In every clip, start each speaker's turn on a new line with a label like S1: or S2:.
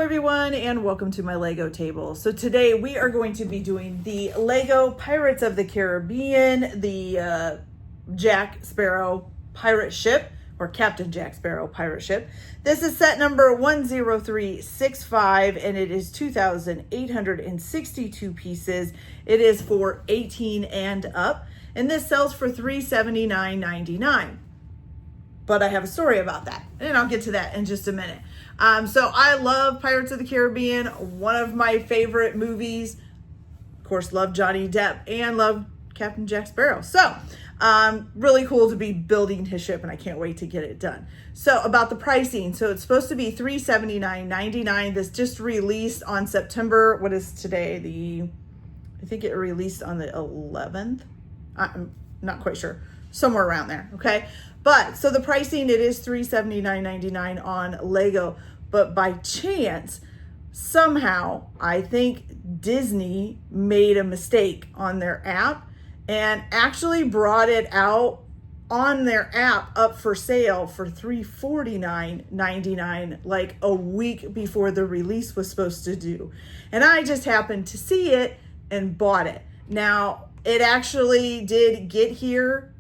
S1: everyone, and welcome to my Lego table. So today we are going to be doing the Lego Pirates of the Caribbean, the Jack Sparrow pirate ship, or Captain Jack Sparrow pirate ship. This is set number 10365, and it is 2,862 pieces. It is for 18 and up, and this sells for $379.99. But I have a story about that, and I'll get to that in just a minute. So I love Pirates of the Caribbean, one of my favorite movies. Of course, love Johnny Depp and love Captain Jack Sparrow. So really cool to be building his ship, and I can't wait to get it done. So about the pricing, so it's supposed to be $379.99. This just released on September, what is today? I think it released on the 11th. I'm not quite sure. Somewhere around there, okay? But, so the pricing, it is $379.99 on Lego. But by chance, somehow, I think Disney made a mistake on their app and actually brought it out on their app up for sale for $349.99, like a week before the release was supposed to do. And I just happened to see it and bought it. Now, it actually did get here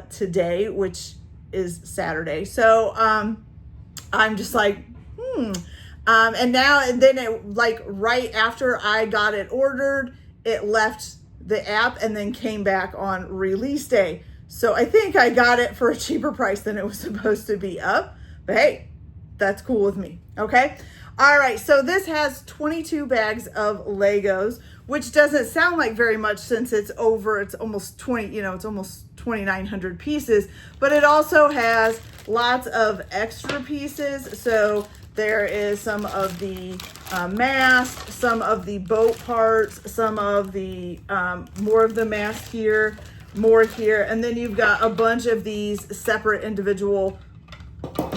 S1: today, which is Saturday. So I'm just like, and then it, like right after I got it ordered, it left the app and then came back on release day. So I think I got it for a cheaper price than it was supposed to be up. But hey, that's cool with me. Okay. All right. So this has 22 bags of Legos, which doesn't sound like very much since it's almost 20, it's almost 2,900 pieces, but it also has lots of extra pieces. So there is some of the mast, some of the boat parts, some of the more of the mast here, more here, and then you've got a bunch of these separate individual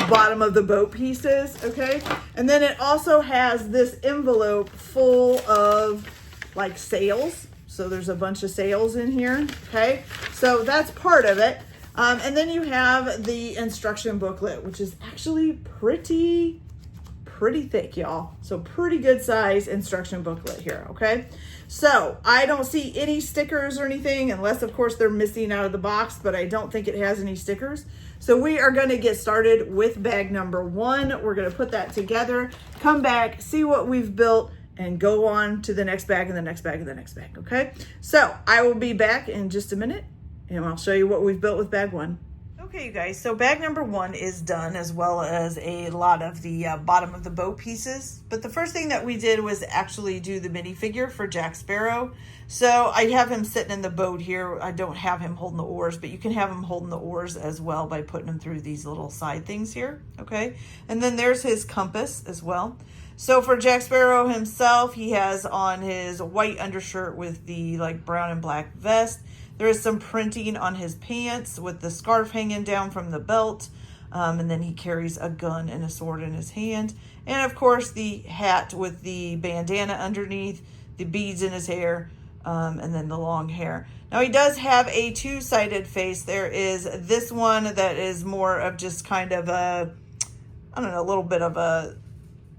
S1: bottom of the boat pieces, okay? And then it also has this envelope full of like sails. So there's a bunch of sails in here, okay? So that's part of it. And then you have the instruction booklet, which is actually pretty thick, y'all. So pretty good size instruction booklet here, okay? So I don't see any stickers or anything, unless of course they're missing out of the box, but I don't think it has any stickers. So we are gonna get started with bag number 1. We're gonna put that together, come back, see what we've built, and go on to the next bag and the next bag and the next bag, okay? So I will be back in just a minute, and I'll show you what we've built with bag 1. Okay, you guys, so bag number 1 is done, as well as a lot of the bottom of the boat pieces. But the first thing that we did was actually do the minifigure for Jack Sparrow. So I have him sitting in the boat here. I don't have him holding the oars, but you can have him holding the oars as well by putting him through these little side things here, okay? And then there's his compass as well. So for Jack Sparrow himself, he has on his white undershirt with the like brown and black vest. There is some printing on his pants with the scarf hanging down from the belt. And then he carries a gun and a sword in his hand. And of course the hat with the bandana underneath, the beads in his hair, and then the long hair. Now he does have a two-sided face. There is this one that is more of just kind of a, I don't know, a little bit of a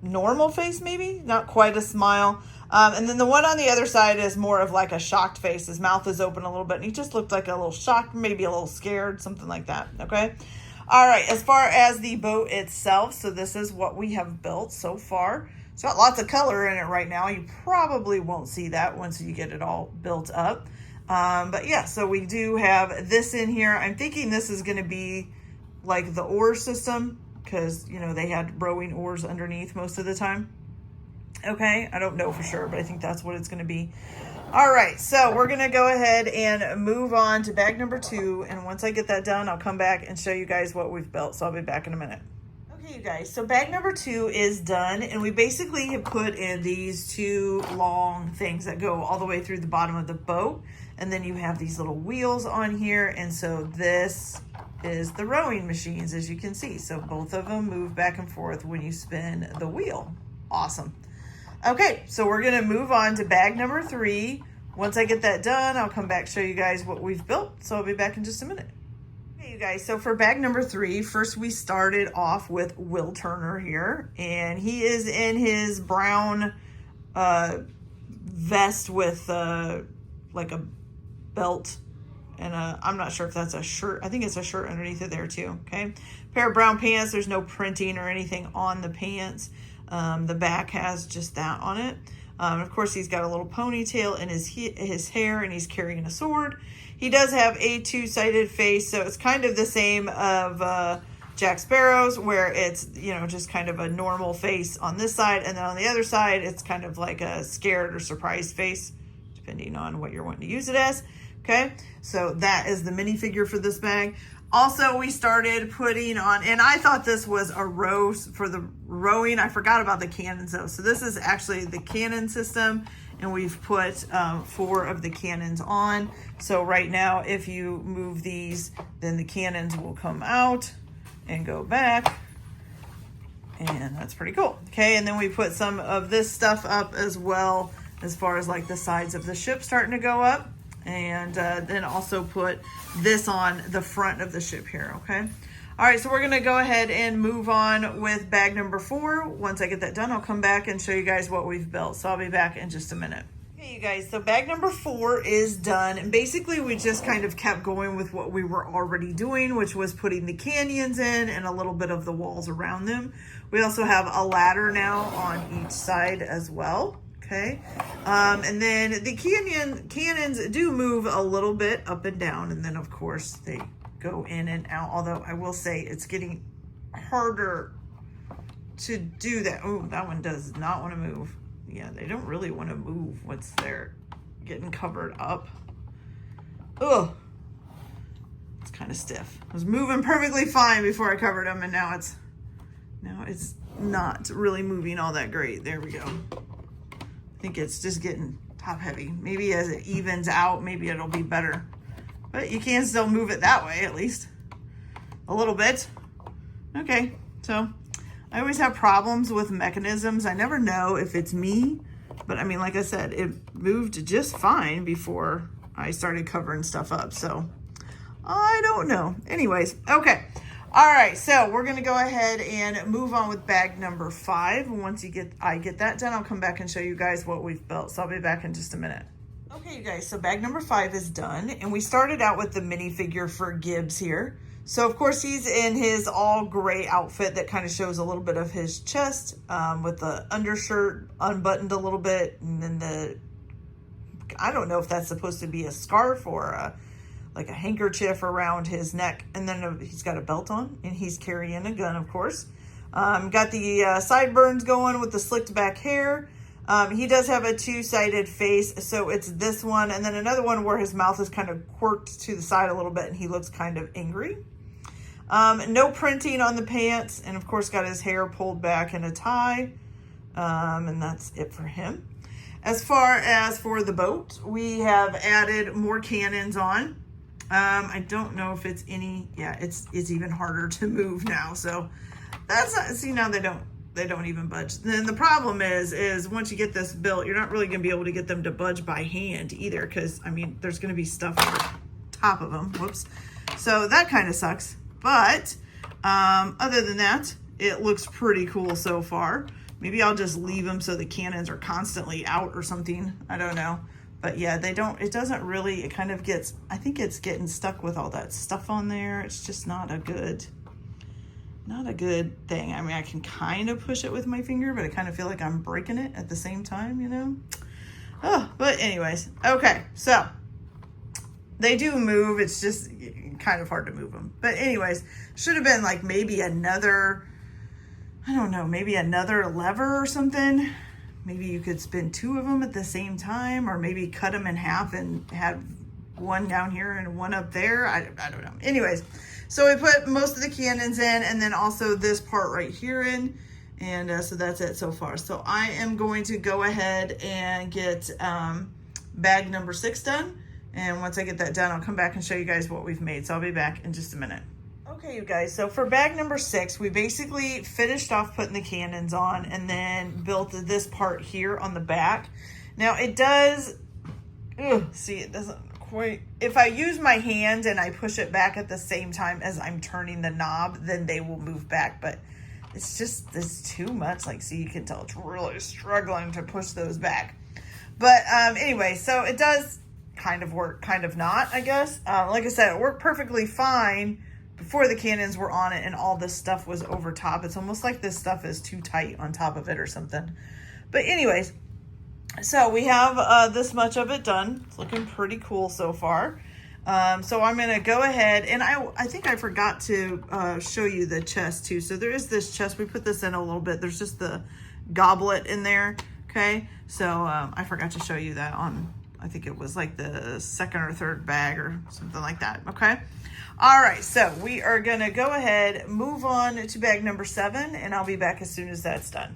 S1: normal face, maybe not quite a smile, and then the one on the other side is more of like a shocked face. His mouth is open a little bit and he just looked like a little shocked, maybe a little scared, something like that. Okay, all right, as far as the boat itself, so this is what we have built so far. It's got lots of color in it right now. You probably won't see that once you get it all built up, but yeah, so we do have this in here. I'm thinking this is going to be like the oar system, because, they had rowing oars underneath most of the time. Okay, I don't know for sure, but I think that's what it's going to be. All right, so we're going to go ahead and move on to bag number 2. And once I get that done, I'll come back and show you guys what we've built. So I'll be back in a minute. Okay, you guys, so bag number 2 is done. And we basically have put in these 2 long things that go all the way through the bottom of the boat. And then you have these little wheels on here. And so this is the rowing machines, as you can see. So both of them move back and forth when you spin the wheel. Awesome. Okay, so we're gonna move on to bag number 3. Once I get that done, I'll come back, show you guys what we've built. So I'll be back in just a minute. Okay, you Guys, so for bag number 3, first we started off with Will Turner here, and he is in his brown vest with like a belt and I'm not sure if that's a shirt. I think it's a shirt underneath it there too. Okay, pair of brown pants. There's no printing or anything on the pants. The back has just that on it. Of course, he's got a little ponytail in his hair, and he's carrying a sword. He does have a two-sided face, so it's kind of the same of Jack Sparrow's, where it's, you know, just kind of a normal face on this side, and then on the other side, it's kind of like a scared or surprised face, depending on what you're wanting to use it as. Okay, so that is the minifigure for this bag. Also, we started putting on, and I thought this was a row for the rowing. I forgot about the cannons though. So this is actually the cannon system, and we've put 4 of the cannons on. So right now, if you move these, then the cannons will come out and go back. And that's pretty cool. Okay, and then we put some of this stuff up as well, as far as like the sides of the ship starting to go up. And then also put this on the front of the ship here, okay? All right, so we're gonna go ahead and move on with bag number 4. Once I get that done, I'll come back and show you guys what we've built. So I'll be back in just a minute. Okay, you guys, so bag number 4 is done. And basically we just kind of kept going with what we were already doing, which was putting the canyons in and a little bit of the walls around them. We also have a ladder now on each side as well. Okay, and then the cannons do move a little bit up and down, and then of course they go in and out, although I will say it's getting harder to do that. Oh, that one does not want to move. Yeah, they don't really want to move once they're getting covered up. Ugh, it's kind of stiff. It was moving perfectly fine before I covered them, and now it's not really moving all that great. There we go. I think it's just getting top heavy. Maybe as it evens out, maybe it'll be better. But you can still move it that way, at least a little bit. Okay, so I always have problems with mechanisms. I never know if it's me, but I mean, like I said, it moved just fine before I started covering stuff up. So I don't know. Anyways, okay. All right, so we're gonna go ahead and move on with bag number 5. Once I get that done, I'll come back and show you guys what we've built. So I'll be back in just a minute. Okay, you guys, so bag number 5 is done, and we started out with the minifigure for Gibbs here. So of course he's in his all gray outfit that kind of shows a little bit of his chest, with the undershirt unbuttoned a little bit, and then I don't know if that's supposed to be a scarf or like a handkerchief around his neck, and then he's got a belt on, and he's carrying a gun, of course. Got the sideburns going with the slicked back hair. He does have a two-sided face, so it's this one, and then another one where his mouth is kind of quirked to the side a little bit, and he looks kind of angry. No printing on the pants, and of course got his hair pulled back in a tie, and that's it for him. As far as for the boat, we have added more cannons on. I don't know if it's any, yeah, it's even harder to move now. So that's not, see, now they don't even budge. Then the problem is once you get this built, you're not really gonna be able to get them to budge by hand either. Cause I mean, there's gonna be stuff on top of them, whoops. So that kind of sucks. But other than that, it looks pretty cool so far. Maybe I'll just leave them so the cannons are constantly out or something. I don't know. But yeah, it doesn't really, it kind of gets, I think it's getting stuck with all that stuff on there. It's just not a good thing. I mean, I can kind of push it with my finger, but I kind of feel like I'm breaking it at the same time, you know? Oh, but anyways, okay, so they do move. It's just kind of hard to move them. But anyways, should have been like maybe another, I don't know, maybe another lever or something. Maybe you could spin 2 of them at the same time, or maybe cut them in half and have one down here and one up there. I don't know. Anyways, so we put most of the cannons in, and then also this part right here in, and so that's it so far. So I am going to go ahead and get bag number 6 done, and once I get that done, I'll come back and show you guys what we've made. So I'll be back in just a minute. Okay, you guys, so for bag number 6, we basically finished off putting the cannons on and then built this part here on the back. Now it does, see, it doesn't if I use my hand and I push it back at the same time as I'm turning the knob, then they will move back. But it's too much. Like, so you can tell it's really struggling to push those back. But anyway, so it does kind of work, kind of not, I guess. Like I said, it worked perfectly fine before the cannons were on it and all this stuff was over top. It's almost like this stuff is too tight on top of it or something. But anyways, so we have this much of it done. It's looking pretty cool so far. So I'm going to go ahead, and I think I forgot to show you the chest too. So there is this chest. We put this in a little bit. There's just the goblet in there. Okay. So I forgot to show you that on, I think it was like the second or third bag or something like that. Okay. All right. So we are going to go ahead, move on to bag number 7, and I'll be back as soon as that's done.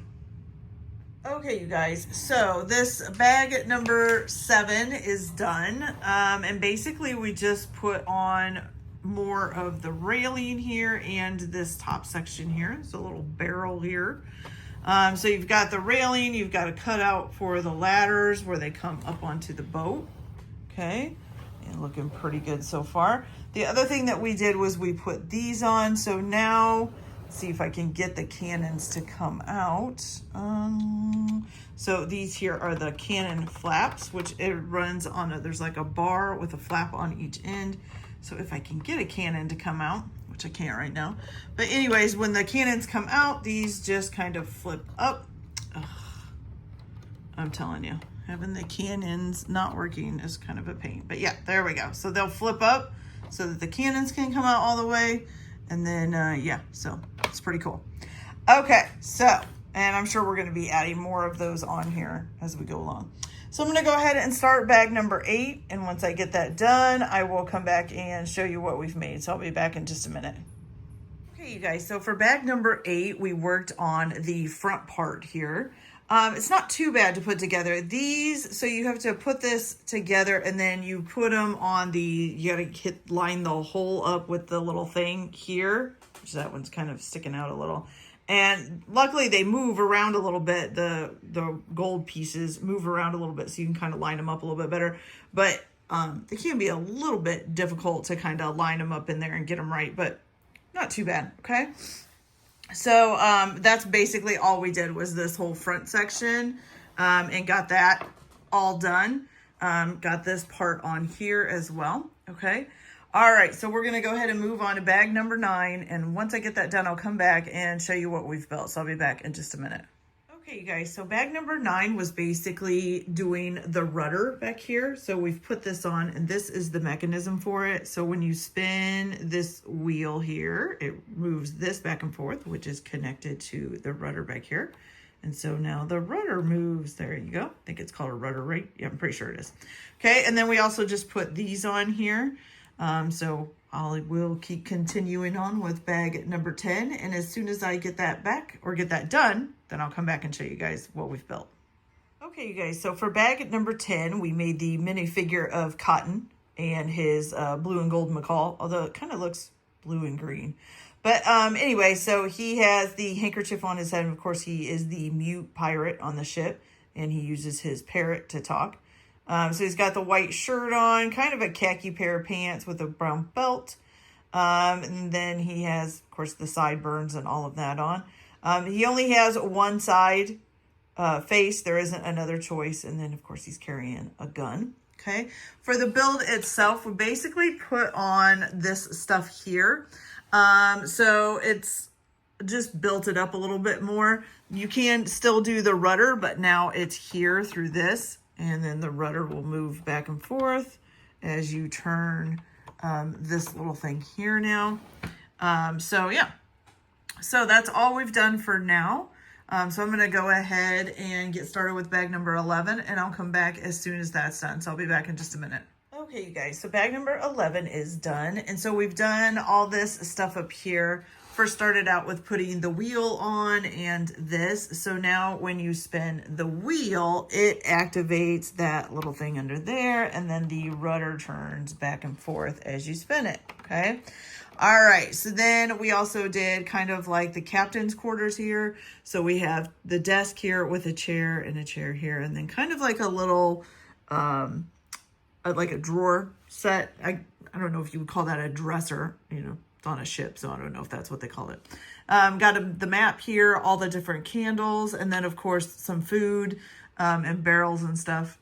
S1: Okay, you guys, so this bag number 7 is done, and basically we just put on more of the railing here and this top section here. It's a little barrel here. So you've got the railing, you've got a cutout for the ladders where they come up onto the boat. Okay, and looking pretty good so far. The other thing that we did was we put these on, so now see if I can get the cannons to come out. So these here are the cannon flaps, which it runs on there's like a bar with a flap on each end. So if I can get a cannon to come out, which I can't right now. But anyways, when the cannons come out, these just kind of flip up. Ugh, I'm telling you, having the cannons not working is kind of a pain. But yeah, there we go. So they'll flip up so that the cannons can come out all the way. And then, yeah, so it's pretty cool. Okay, so, and I'm sure we're going to be adding more of those on here as we go along. So I'm going to go ahead and start bag number 8. And once I get that done, I will come back and show you what we've made. So I'll be back in just a minute. Okay, you guys, so for bag number 8, we worked on the front part here. It's not too bad to put together these. So you have to put this together and then you put them on you got to line the hole up with the little thing here, which that one's kind of sticking out a little. And luckily they move around a little bit. The gold pieces move around a little bit so you can kind of line them up a little bit better. But they can be a little bit difficult to kind of line them up in there and get them right, but not too bad. Okay. So that's basically all we did was this whole front section and got that all done. Got this part on here as well. Okay. All right. So we're going to go ahead and move on to bag number 9. And once I get that done, I'll come back and show you what we've built. So I'll be back in just a minute. Okay, you guys, so bag number 9 was basically doing the rudder back here. So we've put this on, and this is the mechanism for it. So when you spin this wheel here, it moves this back and forth, which is connected to the rudder back here. And so now the rudder moves. There you go. I think it's called a rudder, right? Yeah, I'm pretty sure it is. Okay, and then we also just put these on here. So I will keep continuing on with bag number 10. And as soon as I get that back or get that done, then I'll come back and show you guys what we've built. Okay, you guys, so for bag number 10, we made the minifigure of Cotton and his blue and gold macaw, although it kind of looks blue and green. But anyway, so he has the handkerchief on his head. And of course, he is the mute pirate on the ship, and he uses his parrot to talk. So he's got the white shirt on, kind of a khaki pair of pants with a brown belt. And then he has, of course, the sideburns and all of that on. He only has one side face. There isn't another choice. And then, of course, he's carrying a gun. Okay. For the build itself, we basically put on this stuff here. So it's just built it up a little bit more. You can still do the rudder, but now it's here through this. And then the rudder will move back and forth as you turn this little thing here now. So yeah, so that's all we've done for now. So I'm going to go ahead and get started with bag number 11, and I'll come back as soon as that's done. So I'll be back in just a minute. Okay, you guys, so bag number 11 is done. And so we've done all this stuff up here. First started out with putting the wheel on and this. So now when you spin the wheel, it activates that little thing under there, and then the rudder turns back and forth as you spin it, okay? All right, so then we also did kind of like the captain's quarters here. So we have the desk here with a chair and a chair here, and then kind of like a little like a drawer set. I don't know if you would call that a dresser, you know, it's on a ship, so I don't know if that's what they call it. Got the map here, all the different candles, and then of course some food and barrels and stuff.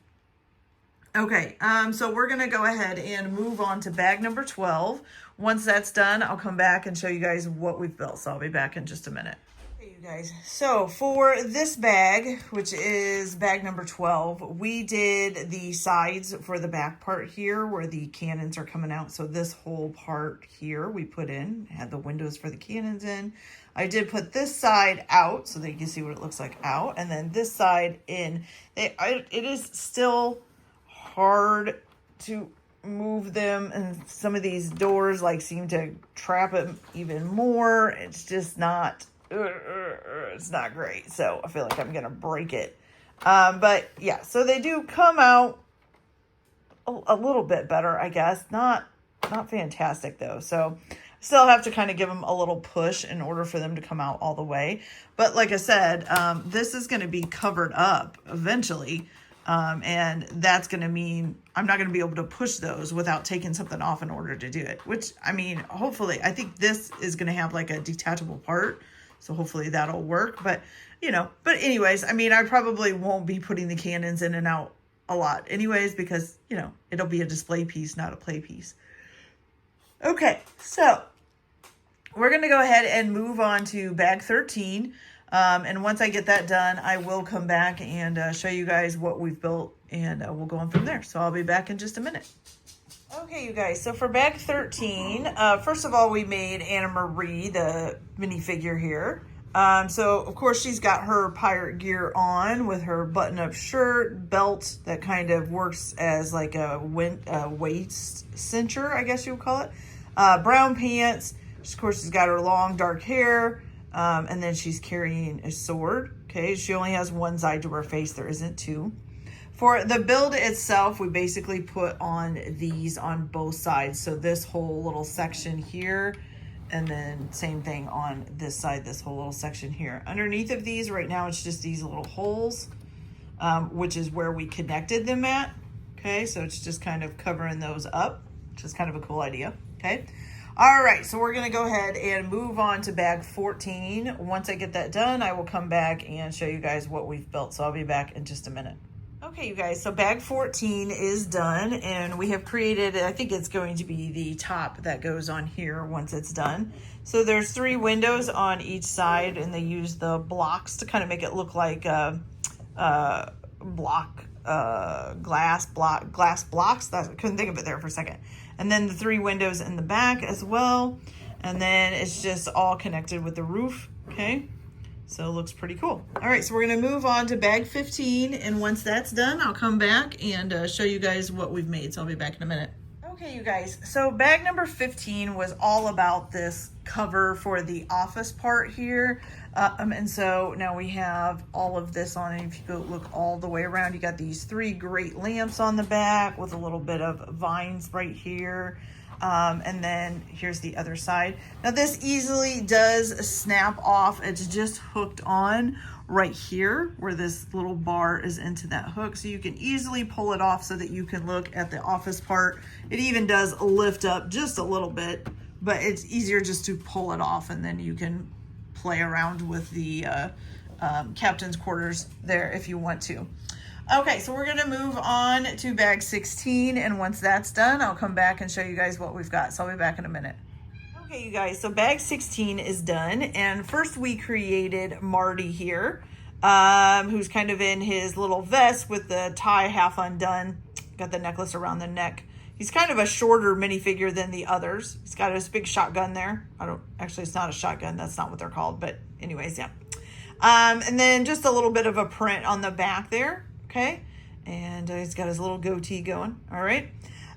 S1: Okay, so we're gonna go ahead and move on to bag number 12. Once that's done, I'll come back and show you guys what we've built. So I'll be back in just a minute. Okay, you guys. So for this bag, which is bag number 12, we did the sides for the back part here where the cannons are coming out. So this whole part here we put in, had the windows for the cannons in. I did put this side out so that you can see what it looks like out, and then this side in. It is still hard to move them, and some of these doors like seem to trap it even more. It's just not it's not great, so I feel like I'm gonna break it, but yeah, so they do come out a little bit better, I guess. Not fantastic though, so still have to kind of give them a little push in order for them to come out all the way. But like I said, this is going to be covered up eventually. And that's going to mean I'm not going to be able to push those without taking something off in order to do it, which, I mean, hopefully, I think this is going to have like a detachable part. So hopefully that'll work, but you know, but anyways, I mean, I probably won't be putting the cannons in and out a lot anyways, because, you know, it'll be a display piece, not a play piece. Okay. So we're going to go ahead and move on to bag 13. And once I get that done, I will come back and show you guys what we've built, and we'll go on from there. So I'll be back in just a minute. Okay, you guys. So for bag 13, first of all, we made Anna Marie, the minifigure here. So of course she's got her pirate gear on with her button-up shirt, belt that kind of works as like a waist cincher, I guess you would call it. Brown pants. Of course, she's got her long dark hair. And then she's carrying a sword. Okay, she only has one side to her face. There isn't two. For the build itself, we basically put on these on both sides. So this whole little section here, and then same thing on this side, this whole little section here. Underneath of these right now, it's just these little holes, which is where we connected them at. Okay, so it's just kind of covering those up, which is kind of a cool idea. Okay. All right, so we're going to go ahead and move on to bag 14. Once I get that done, I will come back and show you guys what we've built. So I'll be back in just a minute. Okay, you guys, so bag 14 is done, and we have created, I think it's going to be the top that goes on here once it's done. So there's 3 windows on each side, and they use the blocks to kind of make it look like glass blocks. I couldn't think of it there for a second. And then the 3 windows in the back as well. And then it's just all connected with the roof. Okay. So it looks pretty cool. All right. So we're going to move on to bag 15. And once that's done, I'll come back and show you guys what we've made. So I'll be back in a minute. Okay, you guys. So bag number 15 was all about this cover for the office part here. And so now we have all of this on it. If you go look all the way around, you got these 3 great lamps on the back with a little bit of vines right here. And then here's the other side. Now this easily does snap off. It's just hooked on right here where this little bar is into that hook. So you can easily pull it off so that you can look at the office part. It even does lift up just a little bit, but it's easier just to pull it off, and then you can play around with the captain's quarters there if you want to. Okay, so we're gonna move on to bag 16, and once that's done, I'll come back and show you guys what we've got. So I'll be back in a minute. Okay, you guys, so bag 16 is done, and first we created Marty here, who's kind of in his little vest with the tie half undone, got the necklace around the neck. He's kind of a shorter minifigure than the others. He's got his big shotgun there. Actually, it's not a shotgun. That's not what they're called. But anyways, yeah. And then just a little bit of a print on the back there. Okay. And he's got his little goatee going. All right.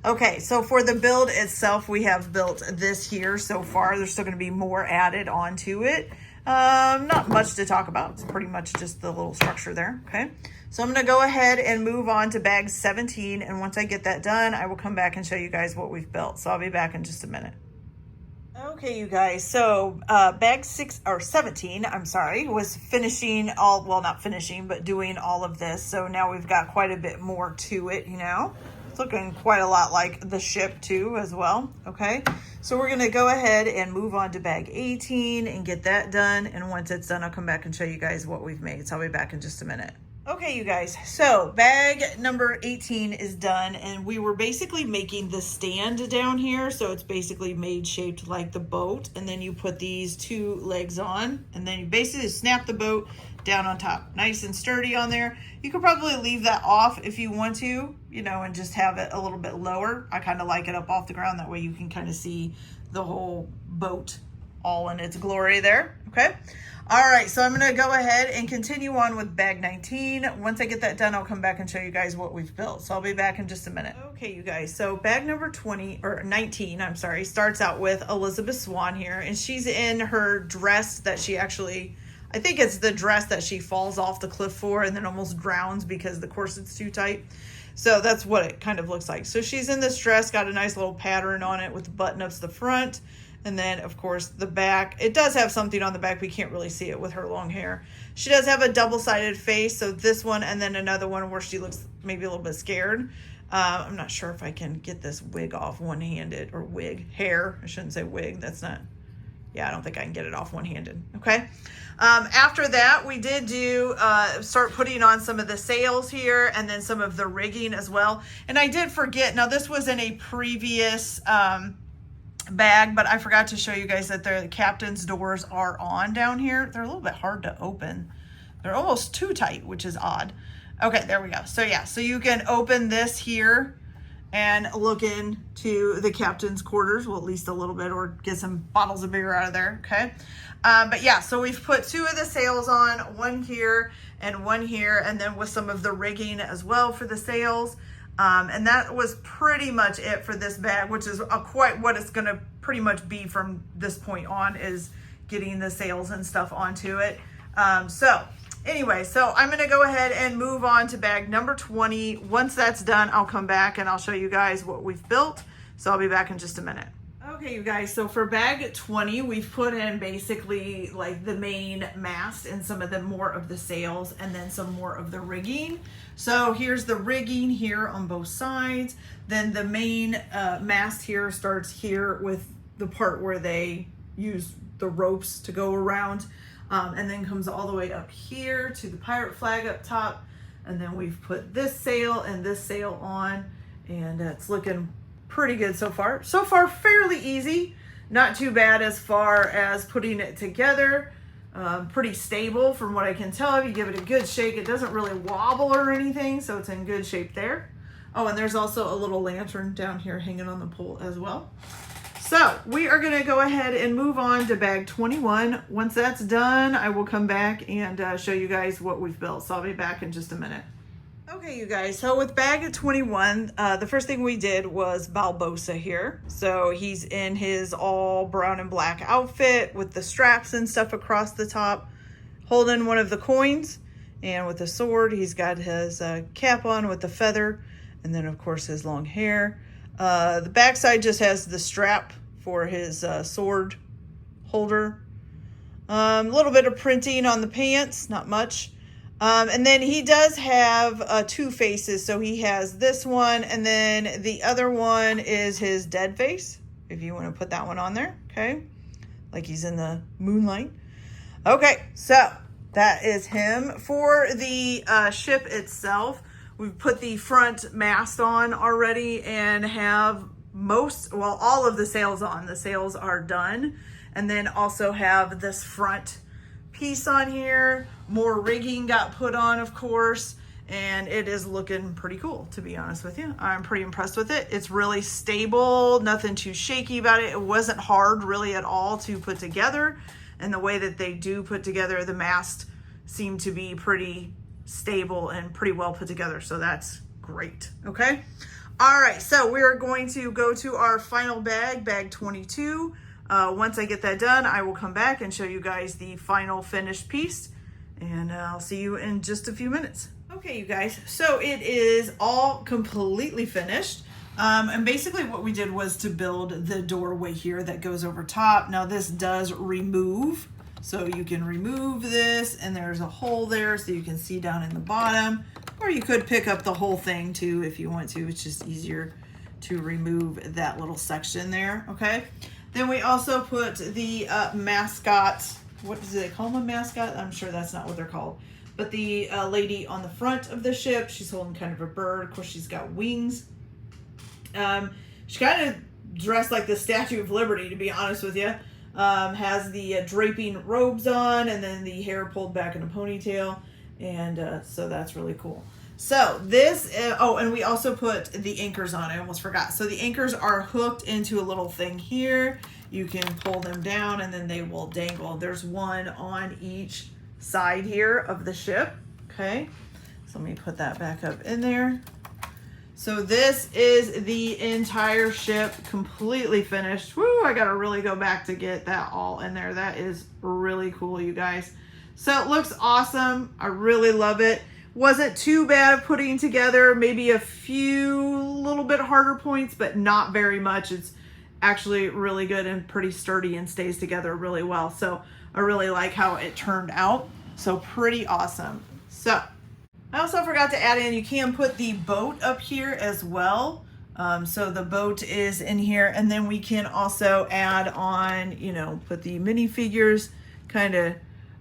S1: Okay. So for the build itself, we have built this here so far. There's still going to be more added onto it. Not much to talk about. It's pretty much just the little structure there. Okay. So I'm going to go ahead and move on to bag 17. And once I get that done, I will come back and show you guys what we've built. So I'll be back in just a minute. Okay, you guys. So bag 17, I'm sorry, was finishing all, well, not finishing, but doing all of this. So now we've got quite a bit more to it, you know. It's looking quite a lot like the ship too as well. Okay, so we're gonna go ahead and move on to bag 18 and get that done. And once it's done, I'll come back and show you guys what we've made. So I'll be back in just a minute. Okay, you guys, so bag number 18 is done, and we were basically making the stand down here. So it's basically made shaped like the boat, and then you put these two legs on, and then you basically snap the boat down on top. Nice and sturdy on there. You could probably leave that off if you want to, you know, and just have it a little bit lower. I kind of like it up off the ground. That way you can kind of see the whole boat all in its glory there, okay? All right, so I'm gonna go ahead and continue on with bag 19. Once I get that done, I'll come back and show you guys what we've built. So I'll be back in just a minute. Okay, you guys, so bag number 19, I'm sorry, starts out with Elizabeth Swan here, and she's in her dress that she actually, I think it's the dress that she falls off the cliff for and then almost drowns because the corset's too tight. So that's what it kind of looks like. So she's in this dress, got a nice little pattern on it with the button-ups the front. And then, of course, the back. It does have something on the back. We can't really see it with her long hair. She does have a double-sided face. So this one and then another one where she looks maybe a little bit scared. I'm not sure if I can get this wig off one-handed, or hair. I shouldn't say wig. That's not, yeah, I don't think I can get it off one-handed. Okay. After that, we did do start putting on some of the sails here and then some of the rigging as well. And I did forget. Now, this was in a previous bag, but I forgot to show you guys that the captain's doors are on down here. They're a little bit hard to open. They're almost too tight, which is odd. Okay, there we go. So yeah, so you can open this here and look into the captain's quarters, well, at least a little bit, or get some bottles of beer out of there, okay? But yeah, so we've put two of the sails on, one here and one here, and then with some of the rigging as well for the sails. And that was pretty much it for this bag, which is quite what it's going to pretty much be from this point on, is getting the sails and stuff onto it. So anyway, so I'm going to go ahead and move on to bag number 20. Once that's done, I'll come back and I'll show you guys what we've built. So I'll be back in just a minute. Okay, you guys, so for bag 20, we've put in basically like the main mast and some of the more of the sails and then some more of the rigging. So here's the rigging here on both sides. Then the main mast here starts here with the part where they use the ropes to go around, and then comes all the way up here to the pirate flag up top. And then we've put this sail and this sail on, and it's looking pretty good so far. So far, fairly easy. Not too bad as far as putting it together. Pretty stable from what I can tell. If you give it a good shake, it doesn't really wobble or anything, so it's in good shape there. Oh, and there's also a little lantern down here hanging on the pole as well. So we are going to go ahead and move on to bag 21. Once that's done, I will come back and show you guys what we've built. So I'll be back in just a minute. Okay, you guys, so with bag 21, the first thing we did was Balbosa here. So he's in his all brown and black outfit with the straps and stuff across the top, holding one of the coins, and with the sword, he's got his cap on with the feather, and then of course his long hair. The backside just has the strap for his sword holder. A little bit of printing on the pants, not much. And then he does have two faces. So he has this one, and then the other one is his dead face, if you want to put that one on there. Okay, like he's in the moonlight. Okay, so that is him. For the ship itself, we've put the front mast on already and have all of the sails on. The sails are done, and then also have this front piece on here. More rigging got put on, of course, and it is looking pretty cool, to be honest with you. I'm pretty impressed with it. It's really stable, nothing too shaky about it. It wasn't hard really at all to put together, and the way that they do put together the mast seemed to be pretty stable and pretty well put together, so that's great. Okay, all right, so we're going to go to our final bag, bag 22. Once I get that done, I will come back and show you guys the final finished piece, and I'll see you in just a few minutes. Okay, you guys, so it is all completely finished. And basically what we did was to build the doorway here that goes over top. Now this does remove, so you can remove this, and there's a hole there so you can see down in the bottom. Or you could pick up the whole thing too if you want to. It's just easier to remove that little section there, okay? Then we also put the mascot. What do they call them, a mascot? I'm sure that's not what they're called. But the lady on the front of the ship, she's holding kind of a bird. Of course, she's got wings. She kind of dressed like the Statue of Liberty, to be honest with you. Has the draping robes on, and then the hair pulled back in a ponytail. And so that's really cool. So this, oh, and we also put the anchors on. I almost forgot. So the anchors are hooked into a little thing here. You can pull them down and then they will dangle. There's one on each side here of the ship. Okay. So let me put that back up in there. So this is the entire ship completely finished. Woo, I got to really go back to get that all in there. That is really cool, you guys. So it looks awesome. I really love it. Wasn't too bad putting together, maybe a few little bit harder points, but not very much. It's actually really good and pretty sturdy and stays together really well. So I really like how it turned out. So pretty awesome. So I also forgot to add in, you can put the boat up here as well. So the boat is in here, and then we can also add on, you know, put the minifigures kind of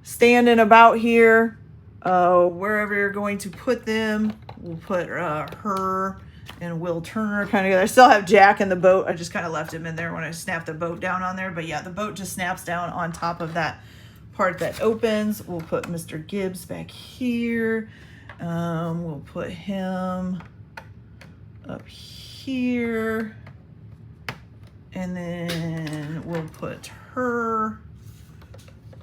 S1: standing about here. Wherever you're going to put them, we'll put her and Will Turner kind of together. I still have Jack in the boat. I just kind of left him in there when I snapped the boat down on there. But yeah, the boat just snaps down on top of that part that opens. We'll put Mr. Gibbs back here. We'll put him up here. And then we'll put her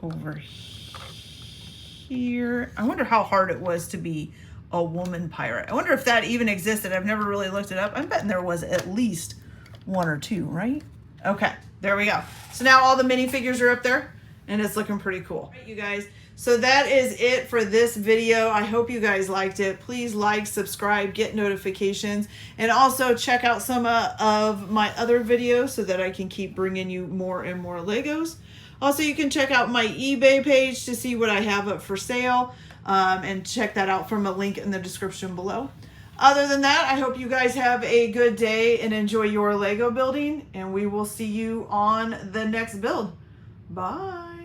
S1: over here. I wonder how hard it was to be a woman pirate. I wonder if that even existed. I've never really looked it up. I'm betting there was at least one or two, right? Okay, there we go. So now all the minifigures are up there and it's looking pretty cool. All right, you guys. So that is it for this video. I hope you guys liked it. Please like, subscribe, get notifications, and also check out some of my other videos so that I can keep bringing you more and more Legos. Also, you can check out my eBay page to see what I have up for sale, and check that out from a link in the description below. Other than that, I hope you guys have a good day and enjoy your Lego building, and we will see you on the next build. Bye.